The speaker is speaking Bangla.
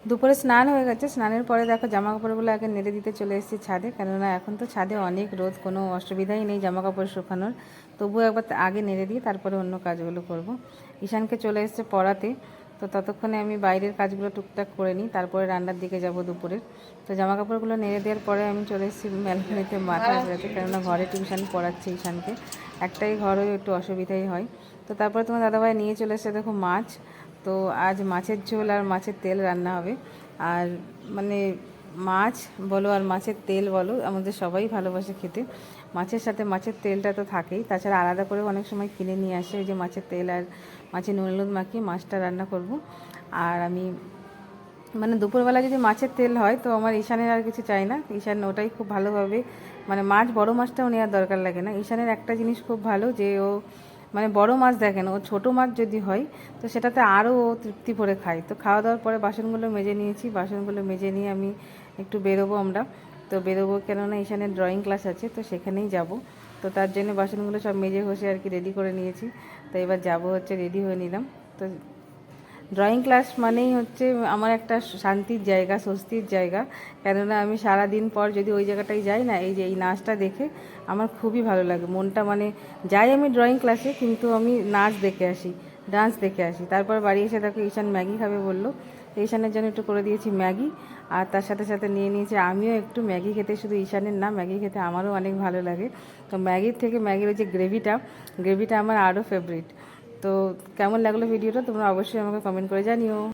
দুপুরে স্নান হয়ে গেছে, স্নানের পরে দেখো জামা কাপড়গুলো আগে নেড়ে দিতে চলে এসেছি ছাদে, কেননা এখন তো ছাদে অনেক রোদ, কোনো অসুবিধাই নেই জামা কাপড় শুকানোর। তবুও একবার আগে নেড়ে দিয়ে তারপরে অন্য কাজগুলো করব। ঈশানকে চলে এসেছে পড়াতে, তো ততক্ষণে আমি বাইরের কাজগুলো টুকটাক করে নিই, তারপরে রান্নার দিকে যাব দুপুরের। তো জামা কাপড়গুলো নেড়ে দেওয়ার পরে আমি চলে এসেছি ব্যালকনিতে মাথা আঁচড়াতে, কেননা ঘরে টিউশন পড়াচ্ছে ঈশানকে, একটাই ঘর হয়ে একটু অসুবিধাই হয়। তো তারপরে তোমার দাদাভাই নিয়ে চলে এসেছে দেখো মাছ। তো আজ মাছের ঝোল আর মাছের তেল রান্না হবে। আর মানে মাছ বলো আর মাছের তেল বলো, আমাদের সবাই ভালোবাসে খেতে। মাছের সাথে মাছের তেলটা তো থাকেই, তাছাড়া আলাদা করেও অনেক সময় কিনে নিয়ে আসে ওই যে মাছের তেল, আর মাছের নুন হলুদ মাখিয়ে মাছটা রান্না করব। আর আমি মানে দুপুরবেলা যদি মাছের তেল হয় তো আমার ঈশানের আর কিছু চাই না, ঈশান ওটাই খুব ভালোভাবে, মানে মাছ বড় মাছটাও নেওয়ার দরকার লাগে না। ঈশানের একটা জিনিস খুব ভালো যে ও মানে বড় মাছ দেখে না, ও ছোটো মাছ যদি হয় তো সেটাতে আরও ও তৃপ্তি ভরে খায়। তো খাওয়া দাওয়ার পরে বাসনগুলো মেজে নিয়েছি, বাসনগুলো মেজে নিয়ে আমি একটু বেরোবো আমরা। তো বেরোবো কেননা ঈশানের ড্রয়িং ক্লাস আছে, তো সেখানেই যাব। তো তার জন্য বাসনগুলো সব মেজে ঘষে আর কি রেডি করে নিয়েছি। তো এবার যাব হচ্ছে, রেডি হয়ে নিলাম। তো ড্রয়িং ক্লাস মানেই হচ্ছে আমার একটা শান্তির জায়গা, স্বস্তির জায়গা, কেননা আমি সারা দিন পর যদি ওই জায়গাটায় যাই না, এই যে এই নাচটা দেখে আমার খুবই ভালো লাগে মনটা। মানে যাই আমি ড্রয়িং ক্লাসে, কিন্তু আমি নাচ দেখে আসি, ডান্স দেখে আসি। তারপর বাড়ি এসে দেখো ঈশান ম্যাগি খাবে বললো, তো ঈশানের জন্য একটু করে দিয়েছি ম্যাগি। আর তার সাথে সাথে নিয়ে নিয়েছি আমিও একটু ম্যাগি খেতে, শুধু ঈশানের না, ম্যাগি খেতে আমারও অনেক ভালো লাগে। তো ম্যাগির থেকে ম্যাগির ওই যে গ্রেভিটা আমার আরও ফেভারিট। তো কেমন লাগলো ভিডিওটা তোমরা অবশ্যই আমাকে কমেন্ট করে জানিও।